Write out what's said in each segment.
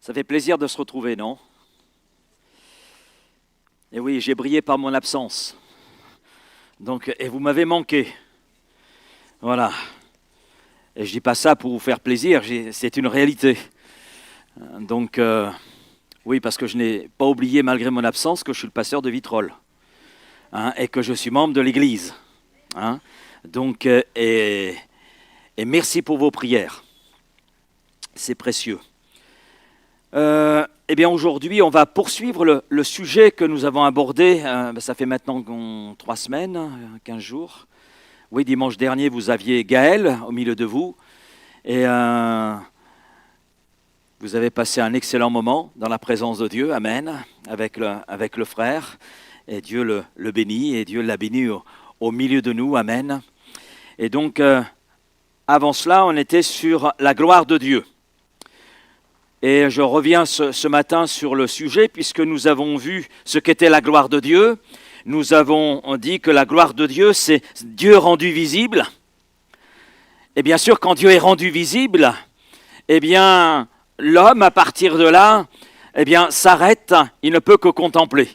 Ça fait plaisir de se retrouver, non? Et oui, j'ai brillé par mon absence. Donc, et vous m'avez manqué. Voilà. Et je dis pas ça pour vous faire plaisir, c'est une réalité. Donc, oui, parce que je n'ai pas oublié, malgré mon absence, que je suis le pasteur de Vitrolles. Et que je suis membre de l'Église. Donc, et merci pour vos prières. C'est précieux. Eh bien, aujourd'hui, on va poursuivre le sujet que nous avons abordé. Ça fait maintenant 3 semaines, 15 jours. Oui, dimanche dernier, vous aviez Gaël au milieu de vous. Et vous avez passé un excellent moment dans la présence de Dieu. Amen. Avec le frère. Et Dieu le bénit. Et Dieu l'a béni au milieu de nous. Amen. Et donc, avant cela, on était sur la gloire de Dieu. Et je reviens ce matin sur le sujet, puisque nous avons vu ce qu'était la gloire de Dieu. Nous avons dit que la gloire de Dieu, c'est Dieu rendu visible. Et bien sûr, quand Dieu est rendu visible, eh bien, l'homme, à partir de là, eh bien, s'arrête, il ne peut que contempler.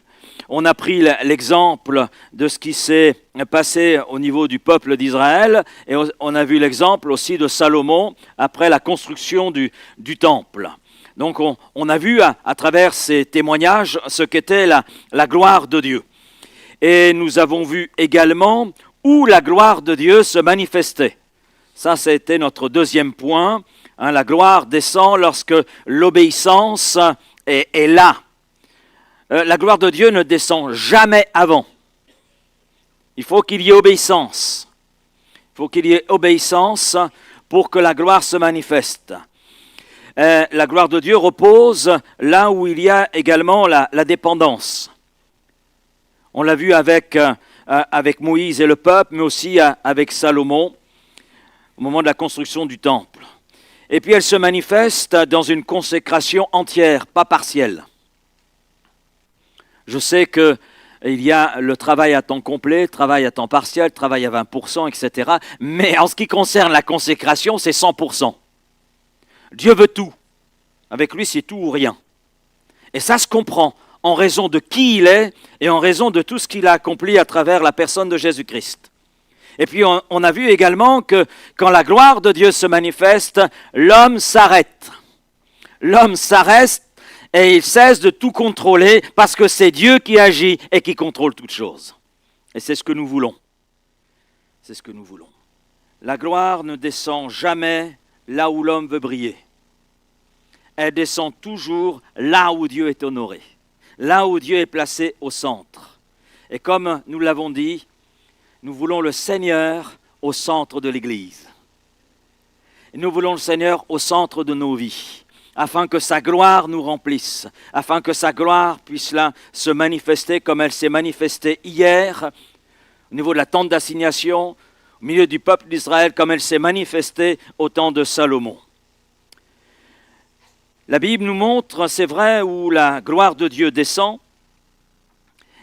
On a pris l'exemple de ce qui s'est passé au niveau du peuple d'Israël, et on a vu l'exemple aussi de Salomon après la construction du temple. Donc on a vu à travers ces témoignages ce qu'était la gloire de Dieu. Et nous avons vu également où la gloire de Dieu se manifestait. Ça, c'était notre deuxième point. La gloire descend lorsque l'obéissance est là. La gloire de Dieu ne descend jamais avant. Il faut qu'il y ait obéissance. Il faut qu'il y ait obéissance pour que la gloire se manifeste. La gloire de Dieu repose là où il y a également la dépendance. On l'a vu avec Moïse et le peuple, mais aussi avec Salomon, au moment de la construction du temple. Et puis elle se manifeste dans une consécration entière, pas partielle. Je sais qu'il y a le travail à temps complet, le travail à temps partiel, le travail à 20%, etc. Mais en ce qui concerne la consécration, c'est 100%. Dieu veut tout. Avec lui, c'est tout ou rien. Et ça se comprend en raison de qui il est et en raison de tout ce qu'il a accompli à travers la personne de Jésus-Christ. Et puis, on a vu également que quand la gloire de Dieu se manifeste, l'homme s'arrête. L'homme s'arrête et il cesse de tout contrôler parce que c'est Dieu qui agit et qui contrôle toutes choses. Et c'est ce que nous voulons. C'est ce que nous voulons. La gloire ne descend jamais là où l'homme veut briller. Elle descend toujours là où Dieu est honoré, là où Dieu est placé au centre. Et comme nous l'avons dit, nous voulons le Seigneur au centre de l'Église. Et nous voulons le Seigneur au centre de nos vies, afin que sa gloire nous remplisse, afin que sa gloire puisse là se manifester comme elle s'est manifestée hier, au niveau de la tente d'assignation, au milieu du peuple d'Israël, comme elle s'est manifestée au temps de Salomon. La Bible nous montre, c'est vrai, où la gloire de Dieu descend,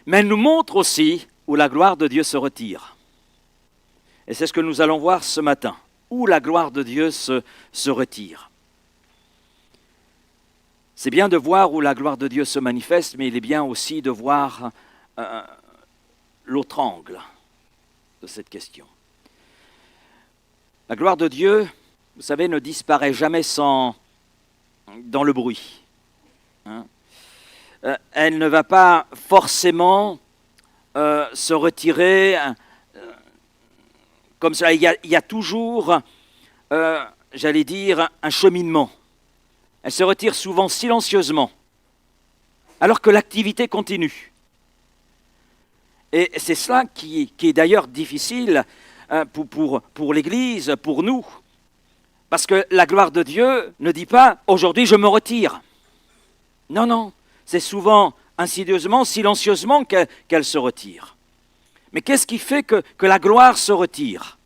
mais elle nous montre aussi où la gloire de Dieu se retire. Et c'est ce que nous allons voir ce matin, où la gloire de Dieu se retire. C'est bien de voir où la gloire de Dieu se manifeste, mais il est bien aussi de voir l'autre angle de cette question. La gloire de Dieu, vous savez, ne disparaît jamais dans le bruit. Elle ne va pas forcément se retirer comme cela. Il y a toujours, j'allais dire, un cheminement. Elle se retire souvent silencieusement, alors que l'activité continue. Et c'est cela qui est d'ailleurs difficile pour l'Église, pour nous. Parce que la gloire de Dieu ne dit pas « aujourd'hui je me retire ». Non, non, c'est souvent insidieusement, silencieusement qu'elle se retire. Mais qu'est-ce qui fait que la gloire se retire?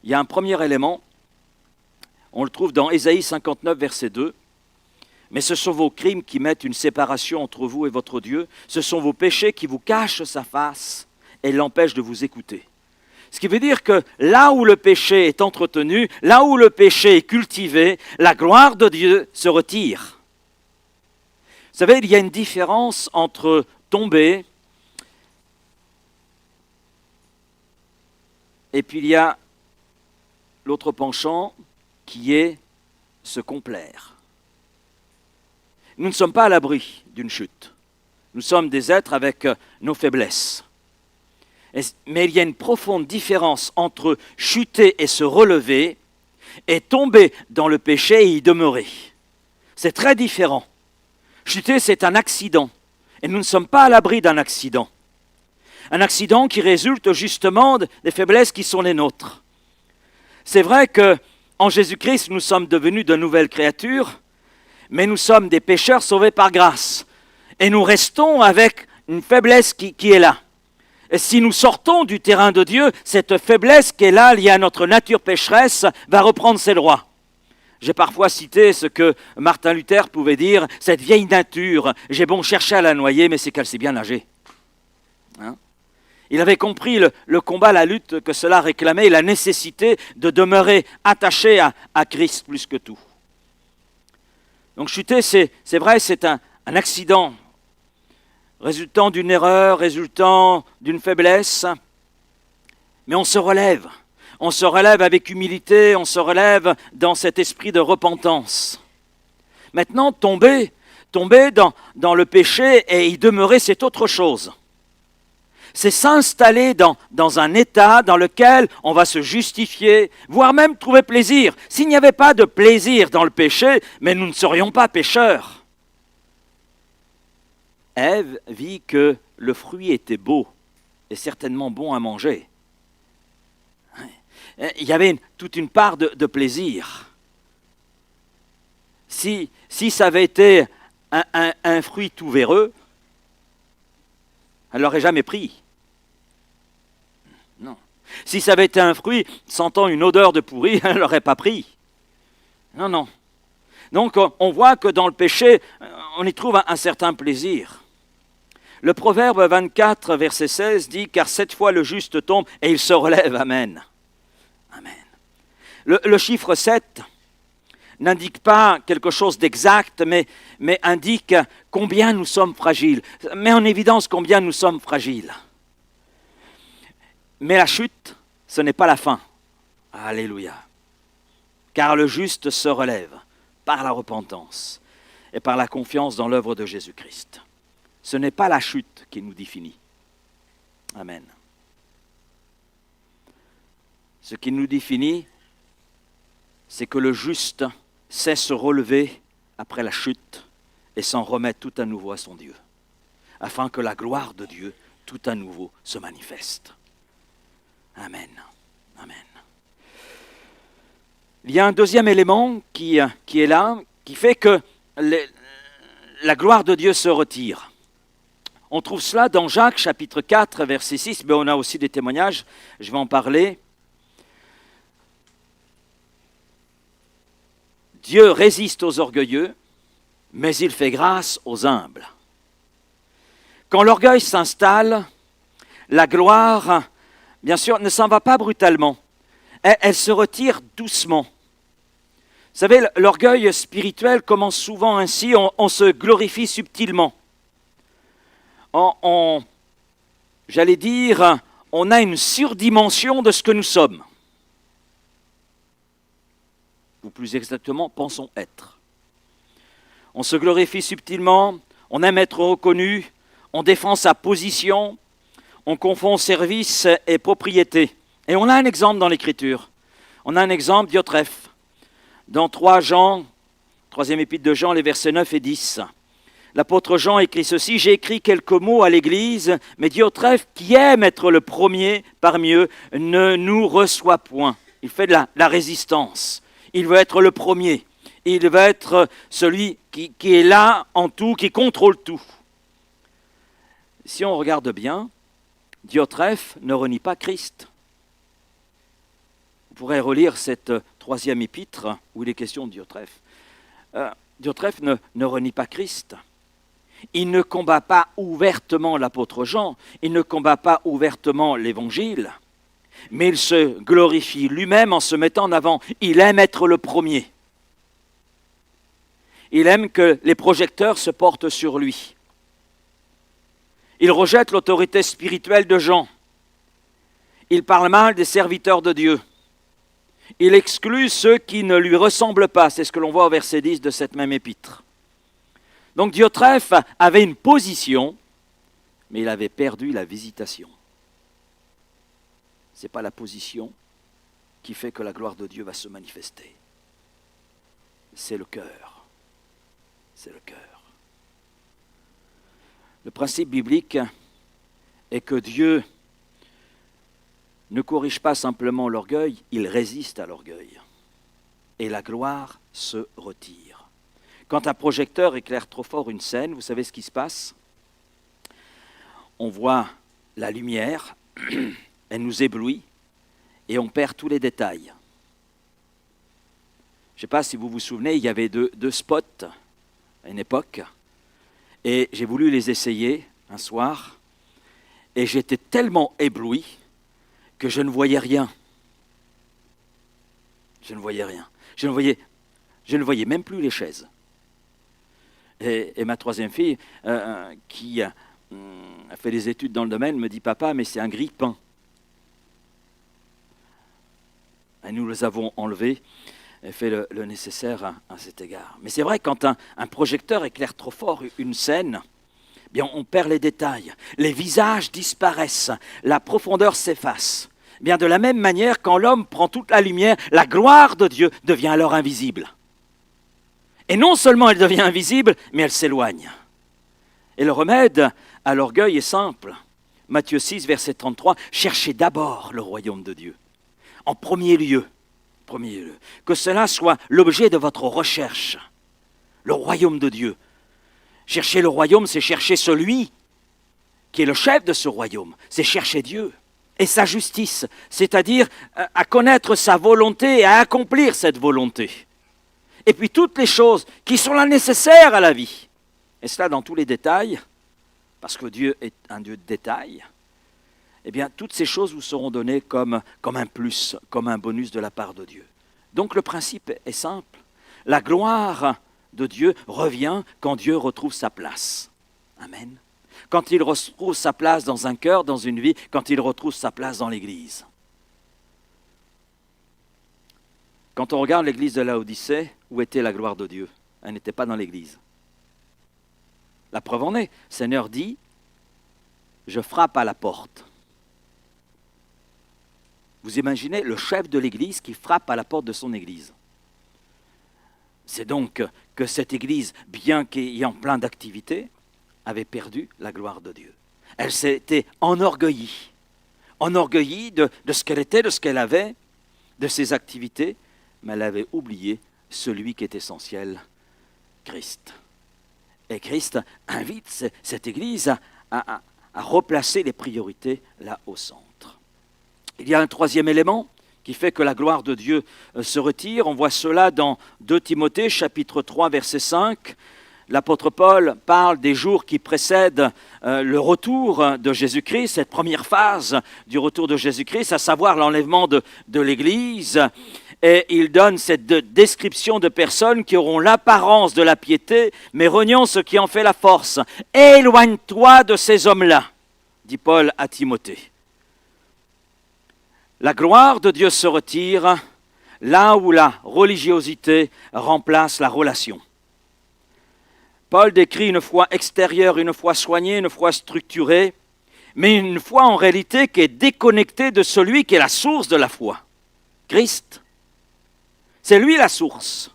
Il y a un premier élément, on le trouve dans Ésaïe 59, verset 2. « Mais ce sont vos crimes qui mettent une séparation entre vous et votre Dieu, ce sont vos péchés qui vous cachent sa face et l'empêchent de vous écouter. Ce qui veut dire que là où le péché est entretenu, là où le péché est cultivé, la gloire de Dieu se retire. Vous savez, il y a une différence entre tomber et puis il y a l'autre penchant qui est se complaire. Nous ne sommes pas à l'abri d'une chute. Nous sommes des êtres avec nos faiblesses. Mais il y a une profonde différence entre chuter et se relever et tomber dans le péché et y demeurer. C'est très différent. Chuter, c'est un accident. Et nous ne sommes pas à l'abri d'un accident. Un accident qui résulte justement des faiblesses qui sont les nôtres. C'est vrai qu'en Jésus-Christ, nous sommes devenus de nouvelles créatures, mais nous sommes des pécheurs sauvés par grâce. Et nous restons avec une faiblesse qui est là. Et si nous sortons du terrain de Dieu, cette faiblesse qui est là, liée à notre nature pécheresse, va reprendre ses droits. J'ai parfois cité ce que Martin Luther pouvait dire, cette vieille nature, j'ai bon chercher à la noyer, mais c'est qu'elle sait bien nager. Hein? Il avait compris le combat, la lutte que cela réclamait et la nécessité de demeurer attaché à Christ plus que tout. Donc chuter, c'est vrai, c'est un accident résultant d'une erreur, résultant d'une faiblesse, mais on se relève. On se relève avec humilité, on se relève dans cet esprit de repentance. Maintenant, tomber dans le péché et y demeurer, c'est autre chose. C'est s'installer dans un état dans lequel on va se justifier, voire même trouver plaisir. S'il n'y avait pas de plaisir dans le péché, mais nous ne serions pas pécheurs. Ève vit que le fruit était beau et certainement bon à manger. Il y avait toute une part de plaisir. Si ça avait été un fruit tout véreux, elle ne l'aurait jamais pris. Non. Si ça avait été un fruit sentant une odeur de pourri, elle ne l'aurait pas pris. Non, non. Donc on voit que dans le péché, on y trouve un certain plaisir. Le Proverbe 24, verset 16 dit « Car 7 fois le juste tombe et il se relève. Amen. » Amen. Le chiffre 7 n'indique pas quelque chose d'exact, mais indique combien nous sommes fragiles, met en évidence combien nous sommes fragiles. Mais la chute, ce n'est pas la fin. Alléluia. Car le juste se relève par la repentance et par la confiance dans l'œuvre de Jésus-Christ. Ce n'est pas la chute qui nous définit. Amen. Ce qui nous définit, c'est que le juste sait se relever après la chute et s'en remettre tout à nouveau à son Dieu, afin que la gloire de Dieu tout à nouveau se manifeste. Amen. Amen. Il y a un deuxième élément qui est là, qui fait que la gloire de Dieu se retire. On trouve cela dans Jacques chapitre 4, verset 6, mais on a aussi des témoignages, je vais en parler. Dieu résiste aux orgueilleux, mais il fait grâce aux humbles. Quand l'orgueil s'installe, la gloire, bien sûr, ne s'en va pas brutalement. Elle se retire doucement. Vous savez, l'orgueil spirituel commence souvent ainsi, on se glorifie subtilement. J'allais dire, on a une surdimension de ce que nous sommes. Ou plus exactement, pensons être. On se glorifie subtilement, on aime être reconnu, on défend sa position, on confond service et propriété. Et on a un exemple dans l'Écriture. On a un exemple, Diotrephe, dans 3 Jean, 3e épître de Jean, les versets 9 et 10. L'apôtre Jean écrit ceci, « J'ai écrit quelques mots à l'Église, mais Diotrephe, qui aime être le premier parmi eux, ne nous reçoit point. » Il fait de la résistance. Il veut être le premier. Il veut être celui qui est là en tout, qui contrôle tout. Si on regarde bien, Diotrephe ne renie pas Christ. Vous pourrez relire cette 3e épître où il est question de Diotrephe. Diotrephe ne renie pas Christ. Il ne combat pas ouvertement l'apôtre Jean, il ne combat pas ouvertement l'Évangile, mais il se glorifie lui-même en se mettant en avant. Il aime être le premier. Il aime que les projecteurs se portent sur lui. Il rejette l'autorité spirituelle de Jean. Il parle mal des serviteurs de Dieu. Il exclut ceux qui ne lui ressemblent pas. C'est ce que l'on voit au verset 10 de cette même épître. Donc Diotrephe avait une position, mais il avait perdu la visitation. Ce n'est pas la position qui fait que la gloire de Dieu va se manifester. C'est le cœur. C'est le cœur. Le principe biblique est que Dieu ne corrige pas simplement l'orgueil, il résiste à l'orgueil. Et la gloire se retire. Quand un projecteur éclaire trop fort une scène, vous savez ce qui se passe? On voit la lumière, elle nous éblouit, et on perd tous les détails. Je ne sais pas si vous vous souvenez, il y avait deux spots à une époque, et j'ai voulu les essayer un soir, et j'étais tellement ébloui que je ne voyais rien. Je ne voyais rien. Je ne voyais même plus les chaises. Et ma troisième fille, qui a fait des études dans le domaine, me dit « Papa, mais c'est un grille-pain ». Et nous les avons enlevés et fait le nécessaire à cet égard. Mais c'est vrai, quand un projecteur éclaire trop fort une scène, bien on perd les détails, les visages disparaissent, la profondeur s'efface. Bien de la même manière, quand l'homme prend toute la lumière, la gloire de Dieu devient alors invisible. Et non seulement elle devient invisible, mais elle s'éloigne. Et le remède à l'orgueil est simple. Matthieu 6, verset 33, « Cherchez d'abord le royaume de Dieu. En premier lieu, que cela soit l'objet de votre recherche. Le royaume de Dieu. Chercher le royaume, c'est chercher celui qui est le chef de ce royaume. C'est chercher Dieu. Et sa justice, c'est-à-dire à connaître sa volonté et à accomplir cette volonté. Et puis toutes les choses qui sont là nécessaires à la vie. Et cela dans tous les détails, parce que Dieu est un Dieu de détails, eh bien toutes ces choses vous seront données comme un plus, comme un bonus de la part de Dieu. Donc le principe est simple. La gloire de Dieu revient quand Dieu retrouve sa place. Amen. Quand il retrouve sa place dans un cœur, dans une vie, quand il retrouve sa place dans l'Église. Quand on regarde l'Église de Laodicée, où était la gloire de Dieu? Elle n'était pas dans l'Église. La preuve en est, le Seigneur dit, je frappe à la porte. Vous imaginez le chef de l'Église qui frappe à la porte de son Église. C'est donc que cette Église, bien qu'ayant plein d'activités, avait perdu la gloire de Dieu. Elle s'était enorgueillie de ce qu'elle était, de ce qu'elle avait, de ses activités, mais elle avait oublié celui qui est essentiel, Christ. Et Christ invite cette Église à replacer les priorités là au centre. Il y a un troisième élément qui fait que la gloire de Dieu se retire. On voit cela dans 2 Timothée, chapitre 3, verset 5. L'apôtre Paul parle des jours qui précèdent le retour de Jésus-Christ, cette première phase du retour de Jésus-Christ, à savoir l'enlèvement de l'Église. Et il donne cette description de personnes qui auront l'apparence de la piété, mais reniant ce qui en fait la force. « Éloigne-toi de ces hommes-là », dit Paul à Timothée. La gloire de Dieu se retire là où la religiosité remplace la relation. Paul décrit une foi extérieure, une foi soignée, une foi structurée, mais une foi en réalité qui est déconnectée de celui qui est la source de la foi, Christ. C'est lui la source.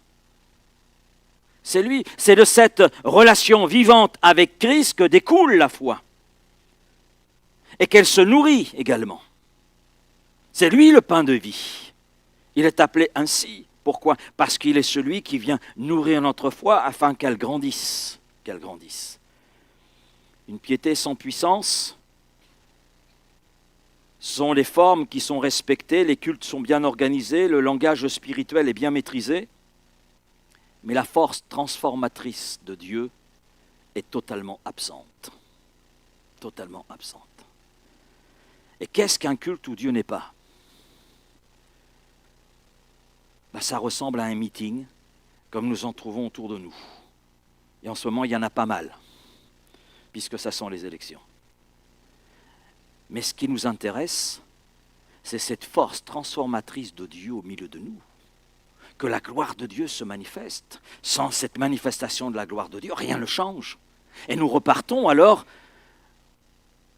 C'est lui, c'est de cette relation vivante avec Christ que découle la foi. Et qu'elle se nourrit également. C'est lui le pain de vie. Il est appelé ainsi. Pourquoi? Parce qu'il est celui qui vient nourrir notre foi afin qu'elle grandisse. Qu'elle grandisse. Une piété sans puissance sont les formes qui sont respectées, les cultes sont bien organisés, le langage spirituel est bien maîtrisé, mais la force transformatrice de Dieu est totalement absente. Totalement absente. Et qu'est-ce qu'un culte où Dieu n'est pas? ça ressemble à un meeting, comme nous en trouvons autour de nous. Et en ce moment, il y en a pas mal, puisque ça sont les élections. Mais ce qui nous intéresse, c'est cette force transformatrice de Dieu au milieu de nous. Que la gloire de Dieu se manifeste. Sans cette manifestation de la gloire de Dieu, rien ne change. Et nous repartons alors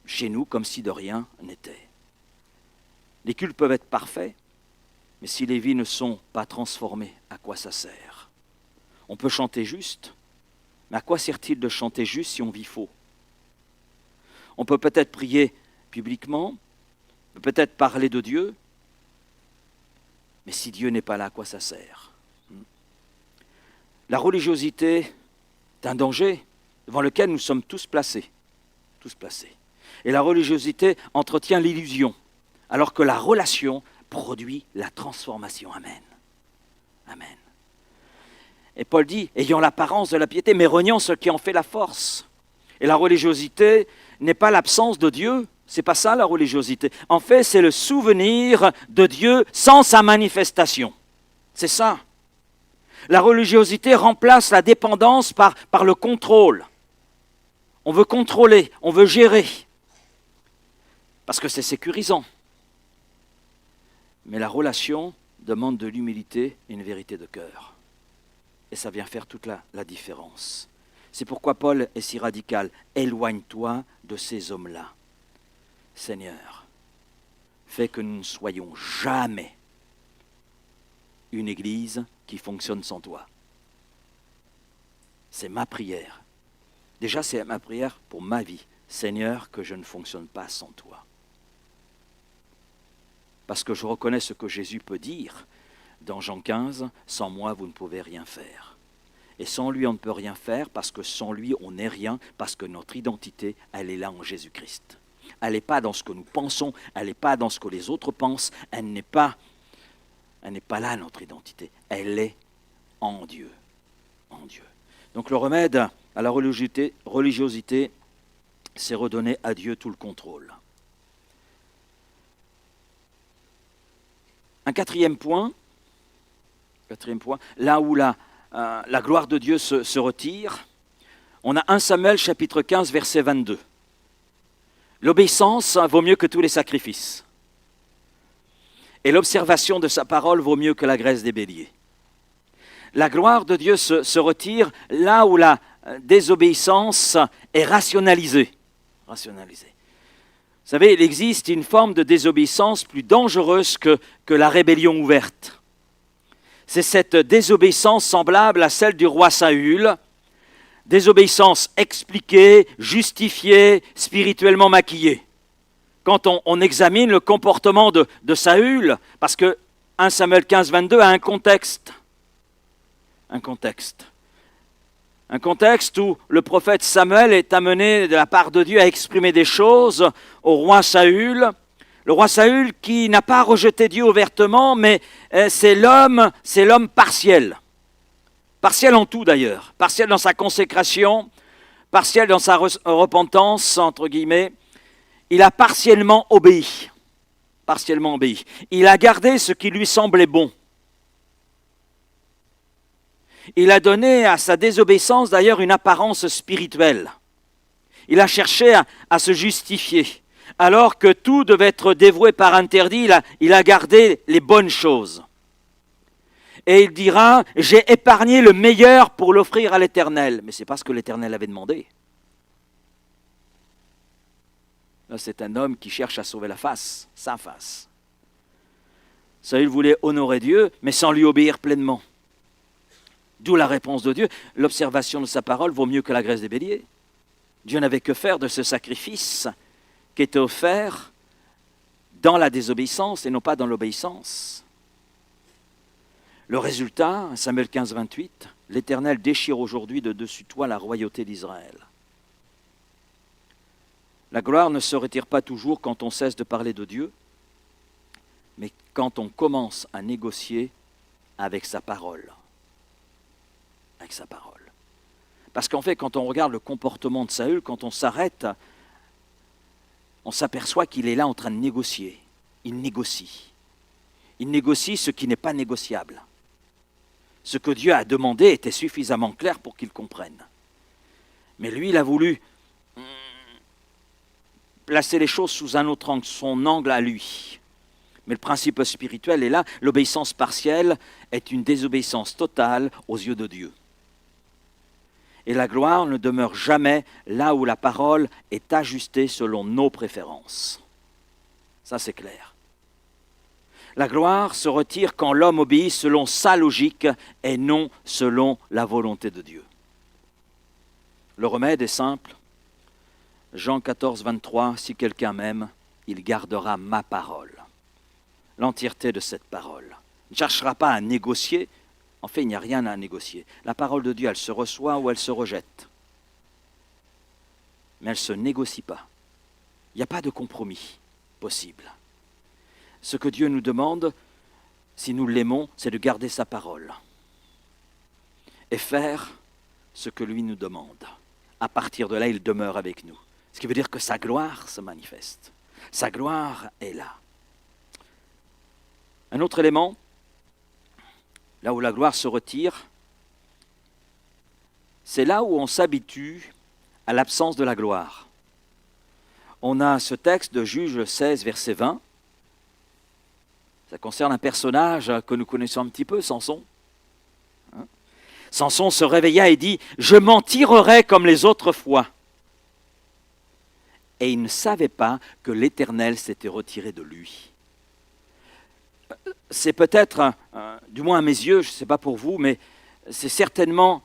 chez nous comme si de rien n'était. Les cultes peuvent être parfaits, mais si les vies ne sont pas transformées, à quoi ça sert? On peut chanter juste, mais à quoi sert-il de chanter juste si on vit faux? On peut peut-être prier publiquement, on peut peut-être parler de Dieu, mais si Dieu n'est pas là, à quoi ça sert? La religiosité est un danger devant lequel nous sommes tous placés. Tous placés. Et la religiosité entretient l'illusion, alors que la relation produit la transformation. Amen. Amen. Et Paul dit, ayant l'apparence de la piété, mais reniant ce qui en fait la force. Et la religiosité n'est pas l'absence de Dieu, c'est pas ça la religiosité. En fait, c'est le souvenir de Dieu sans sa manifestation. C'est ça. La religiosité remplace la dépendance par le contrôle. On veut contrôler, on veut gérer, parce que c'est sécurisant. Mais la relation demande de l'humilité et une vérité de cœur. Et ça vient faire toute la différence. C'est pourquoi Paul est si radical. Éloigne-toi de ces hommes-là. Seigneur, fais que nous ne soyons jamais une église qui fonctionne sans toi. C'est ma prière. Déjà, c'est ma prière pour ma vie. Seigneur, que je ne fonctionne pas sans toi. Parce que je reconnais ce que Jésus peut dire dans Jean 15, « Sans moi, vous ne pouvez rien faire. » Et sans lui, on ne peut rien faire, parce que sans lui, on n'est rien, parce que notre identité, elle est là en Jésus-Christ. Elle n'est pas dans ce que nous pensons, elle n'est pas dans ce que les autres pensent, elle n'est pas là, notre identité. Elle est en Dieu. En Dieu. Donc le remède à la religiosité, c'est redonner à Dieu tout le contrôle. Un quatrième point, là où la gloire de Dieu se retire, on a 1 Samuel chapitre 15 verset 22. L'obéissance vaut mieux que tous les sacrifices. Et l'observation de sa parole vaut mieux que la graisse des béliers. La gloire de Dieu se retire là où la désobéissance est rationalisée. Vous savez, il existe une forme de désobéissance plus dangereuse que la rébellion ouverte. C'est cette désobéissance semblable à celle du roi Saül, désobéissance expliquée, justifiée, spirituellement maquillée. Quand on examine le comportement de Saül, parce que 1 Samuel 15, 22 a un contexte. Un contexte où le prophète Samuel est amené de la part de Dieu à exprimer des choses au roi Saül. Le roi Saül qui n'a pas rejeté Dieu ouvertement, mais c'est l'homme partiel. Partiel en tout d'ailleurs. Partiel dans sa consécration, partiel dans sa repentance, entre guillemets. Il a partiellement obéi. Il a gardé ce qui lui semblait bon. Il a donné à sa désobéissance d'ailleurs une apparence spirituelle. Il a cherché à se justifier. Alors que tout devait être dévoué par interdit, il a gardé les bonnes choses. Et il dira, j'ai épargné le meilleur pour l'offrir à l'Éternel. Mais ce n'est pas ce que l'Éternel avait demandé. Là, c'est un homme qui cherche à sauver sa face. Saül voulait honorer Dieu, mais sans lui obéir pleinement. D'où la réponse de Dieu. L'observation de sa parole vaut mieux que la graisse des béliers. Dieu n'avait que faire de ce sacrifice qui était offert dans la désobéissance et non pas dans l'obéissance. Le résultat, Samuel 15, 28, l'Éternel déchire aujourd'hui de dessus toi la royauté d'Israël. La gloire ne se retire pas toujours quand on cesse de parler de Dieu, mais quand on commence à négocier avec sa parole. Parce qu'en fait, quand on regarde le comportement de Saül, quand on s'arrête, on s'aperçoit qu'il est là en train de négocier. Il négocie ce qui n'est pas négociable. Ce que Dieu a demandé était suffisamment clair pour qu'il comprenne. Mais lui, il a voulu placer les choses sous un autre angle, son angle à lui. Mais le principe spirituel est là. L'obéissance partielle est une désobéissance totale aux yeux de Dieu. Et la gloire ne demeure jamais là où la parole est ajustée selon nos préférences. Ça, c'est clair. La gloire se retire quand l'homme obéit selon sa logique et non selon la volonté de Dieu. Le remède est simple. Jean 14, 23, si quelqu'un m'aime, il gardera ma parole. L'entièreté de cette parole. Il ne cherchera pas à négocier. En fait, il n'y a rien à négocier. La parole de Dieu, elle se reçoit ou elle se rejette. Mais elle ne se négocie pas. Il n'y a pas de compromis possible. Ce que Dieu nous demande, si nous l'aimons, c'est de garder sa parole et faire ce que lui nous demande. À partir de là, il demeure avec nous. Ce qui veut dire que sa gloire se manifeste. Sa gloire est là. Un autre élément, là où la gloire se retire, c'est là où on s'habitue à l'absence de la gloire. On a ce texte de Juge 16, verset 20. Ça concerne un personnage que nous connaissons un petit peu, Samson. Samson se réveilla et dit « Je m'en tirerai comme les autres fois ». Et il ne savait pas que l'Éternel s'était retiré de lui. C'est peut-être, du moins à mes yeux, je ne sais pas pour vous, mais c'est certainement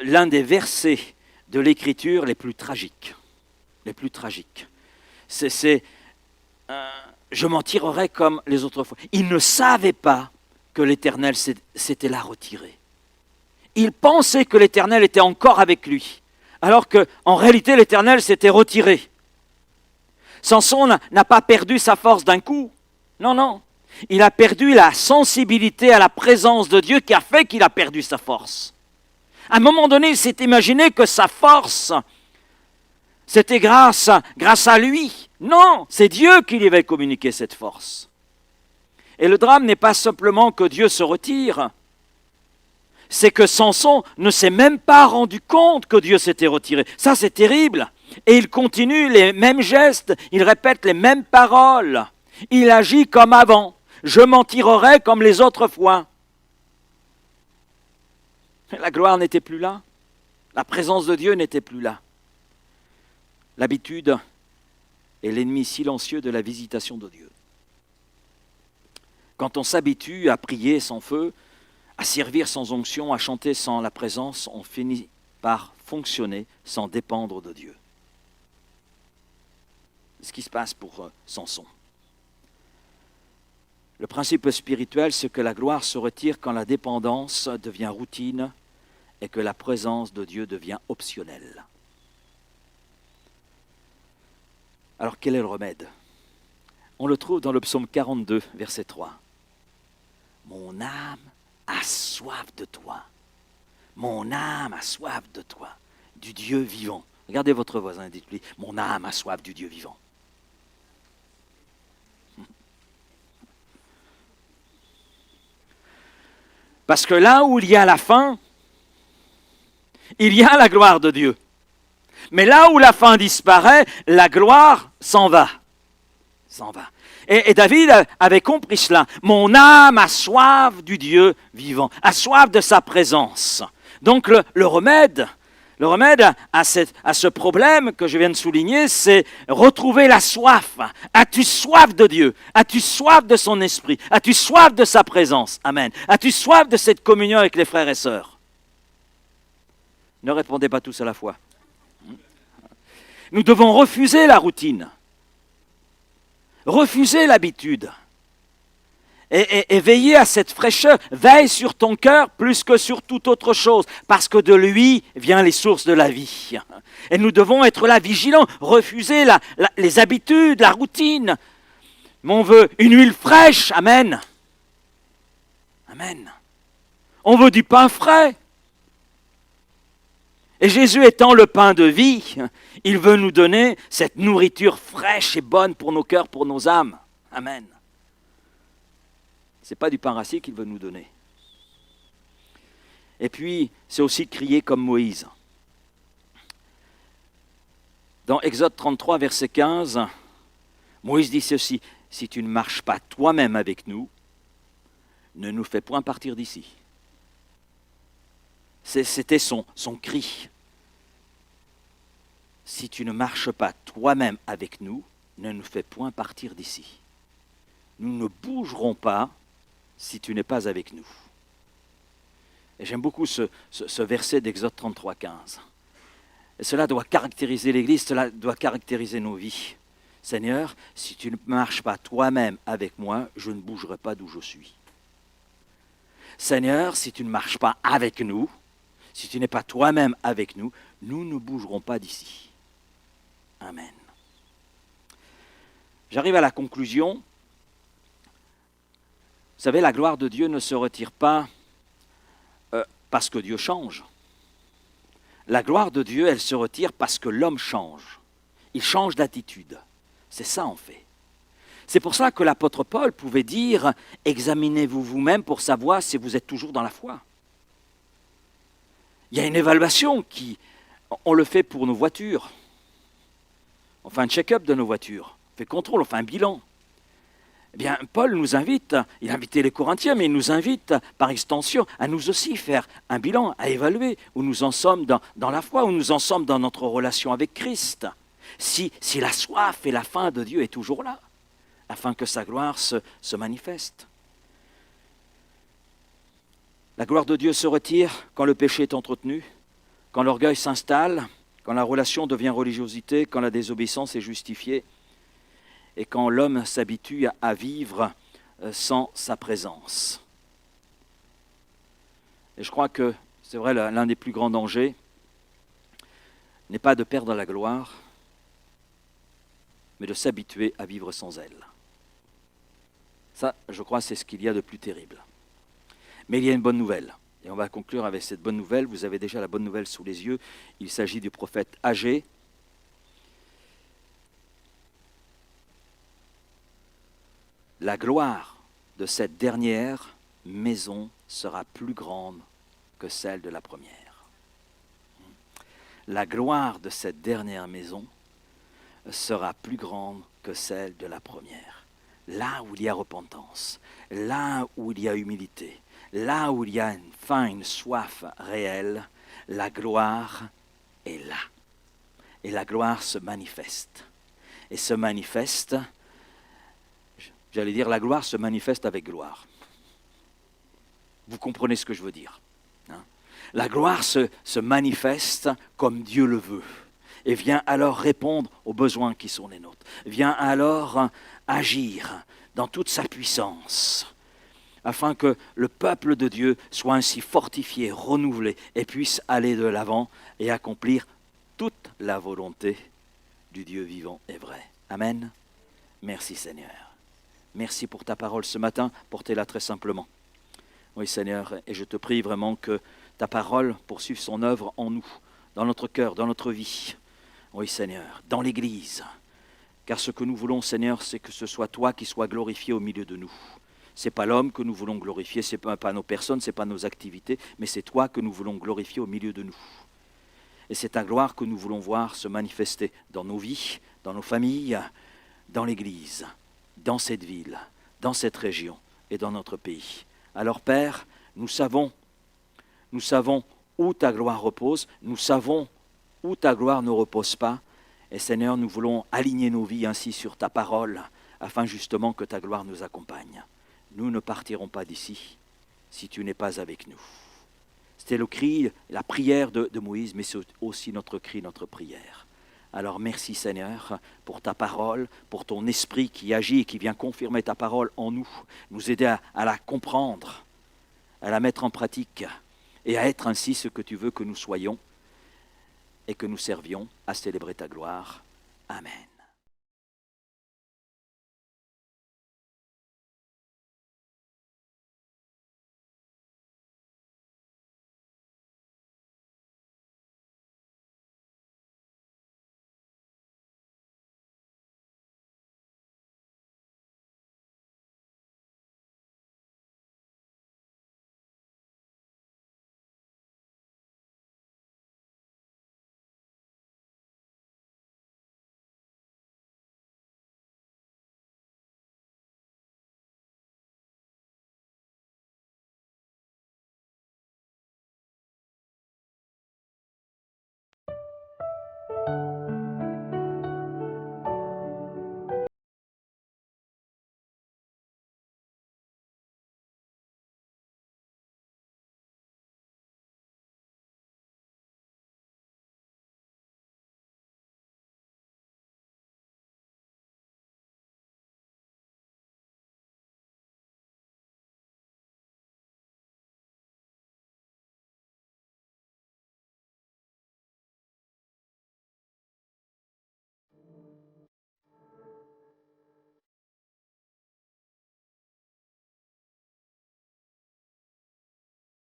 l'un des versets de l'Écriture les plus tragiques. Les plus tragiques. Je m'en tirerai comme les autres fois. Il ne savait pas que l'Éternel s'était là retiré. Il pensait que l'Éternel était encore avec lui, alors qu'en réalité l'Éternel s'était retiré. Samson n'a pas perdu sa force d'un coup. Non, non. Il a perdu la sensibilité à la présence de Dieu qui a fait qu'il a perdu sa force. À un moment donné, il s'est imaginé que sa force, c'était grâce à lui. Non, c'est Dieu qui lui avait communiqué cette force. Et le drame n'est pas simplement que Dieu se retire, c'est que Samson ne s'est même pas rendu compte que Dieu s'était retiré. Ça, c'est terrible. Et il continue les mêmes gestes, il répète les mêmes paroles. Il agit comme avant. Je m'en tirerai comme les autres fois. La gloire n'était plus là. La présence de Dieu n'était plus là. L'habitude est l'ennemi silencieux de la visitation de Dieu. Quand on s'habitue à prier sans feu, à servir sans onction, à chanter sans la présence, on finit par fonctionner sans dépendre de Dieu. C'est ce qui se passe pour Samson. Le principe spirituel, c'est que la gloire se retire quand la dépendance devient routine et que la présence de Dieu devient optionnelle. Alors quel est le remède? On le trouve dans le psaume 42, verset 3. Mon âme a soif de toi. Mon âme a soif de toi, du Dieu vivant. Regardez votre voisin et dites-lui, mon âme a soif du Dieu vivant. Parce que là où il y a la faim, il y a la gloire de Dieu. Mais là où la faim disparaît, la gloire s'en va. S'en va. Et David avait compris cela. Mon âme a soif du Dieu vivant, a soif de sa présence. Donc le remède à ce problème que je viens de souligner, c'est retrouver la soif. As-tu soif de Dieu? As-tu soif de son esprit? As-tu soif de sa présence? Amen. As-tu soif de cette communion avec les frères et sœurs? Ne répondez pas tous à la fois. Nous devons refuser la routine, refuser l'habitude et veiller à cette fraîcheur. Veille sur ton cœur plus que sur toute autre chose, parce que de lui viennent les sources de la vie. Et nous devons être là vigilants, refuser les habitudes, la routine. Mais on veut une huile fraîche, amen. Amen. On veut du pain frais. Et Jésus étant le pain de vie, il veut nous donner cette nourriture fraîche et bonne pour nos cœurs, pour nos âmes. Amen. Ce n'est pas du pain rassis qu'il veut nous donner. Et puis, c'est aussi de crier comme Moïse. Dans Exode 33, verset 15, Moïse dit ceci, « Si tu ne marches pas toi-même avec nous, ne nous fais point partir d'ici. » C'était son cri. « Si tu ne marches pas toi-même avec nous, ne nous fais point partir d'ici. Nous ne bougerons pas si tu n'es pas avec nous. » Et j'aime beaucoup ce verset d'Exode 33, 15. Et cela doit caractériser l'Église, cela doit caractériser nos vies. Seigneur, si tu ne marches pas toi-même avec moi, je ne bougerai pas d'où je suis. Seigneur, si tu ne marches pas avec nous, si tu n'es pas toi-même avec nous, nous ne bougerons pas d'ici. Amen. J'arrive à la conclusion. Vous savez, la gloire de Dieu ne se retire pas parce que Dieu change. La gloire de Dieu, elle se retire parce que l'homme change. Il change d'attitude. C'est ça en fait. C'est pour ça que l'apôtre Paul pouvait dire « Examinez-vous vous-même pour savoir si vous êtes toujours dans la foi ». Il y a une évaluation on le fait pour nos voitures. On fait un check-up de nos voitures, on fait contrôle, on fait un bilan. Eh bien, Paul nous invite, il a invité les Corinthiens, mais il nous invite par extension à nous aussi faire un bilan, à évaluer où nous en sommes dans la foi, où nous en sommes dans notre relation avec Christ. Si la soif et la faim de Dieu est toujours là, afin que sa gloire se manifeste. La gloire de Dieu se retire quand le péché est entretenu, quand l'orgueil s'installe, quand la relation devient religiosité, quand la désobéissance est justifiée, et quand l'homme s'habitue à vivre sans sa présence. Et je crois que, c'est vrai, l'un des plus grands dangers n'est pas de perdre la gloire, mais de s'habituer à vivre sans elle. Ça, je crois, c'est ce qu'il y a de plus terrible. Mais il y a une bonne nouvelle, et on va conclure avec cette bonne nouvelle. Vous avez déjà la bonne nouvelle sous les yeux. Il s'agit du prophète Agé. La gloire de cette dernière maison sera plus grande que celle de la première. La gloire de cette dernière maison sera plus grande que celle de la première. Là où il y a repentance, là où il y a humilité, là où il y a une faim, une soif réelle, la gloire est là. Et la gloire se manifeste. Et se manifeste, j'allais dire, la gloire se manifeste avec gloire. Vous comprenez ce que je veux dire, hein? La gloire se manifeste comme Dieu le veut. Et vient alors répondre aux besoins qui sont les nôtres. Vient alors agir dans toute sa puissance, afin que le peuple de Dieu soit ainsi fortifié, renouvelé, et puisse aller de l'avant et accomplir toute la volonté du Dieu vivant et vrai. Amen. Merci Seigneur. Merci pour ta parole ce matin, portez-la très simplement. Oui Seigneur, et je te prie vraiment que ta parole poursuive son œuvre en nous, dans notre cœur, dans notre vie. Oui Seigneur, dans l'Église. Car ce que nous voulons Seigneur, c'est que ce soit toi qui sois glorifié au milieu de nous. Ce n'est pas l'homme que nous voulons glorifier, ce n'est pas nos personnes, ce n'est pas nos activités, mais c'est toi que nous voulons glorifier au milieu de nous. Et c'est ta gloire que nous voulons voir se manifester dans nos vies, dans nos familles, dans l'Église, dans cette ville, dans cette région et dans notre pays. Alors Père, nous savons où ta gloire repose, nous savons où ta gloire ne repose pas. Et Seigneur, nous voulons aligner nos vies ainsi sur ta parole, afin justement que ta gloire nous accompagne. Nous ne partirons pas d'ici si tu n'es pas avec nous. C'était le cri, la prière de Moïse, mais c'est aussi notre cri, notre prière. Alors merci Seigneur pour ta parole, pour ton esprit qui agit et qui vient confirmer ta parole en nous, nous aider à la comprendre, à la mettre en pratique et à être ainsi ce que tu veux que nous soyons et que nous servions à célébrer ta gloire. Amen.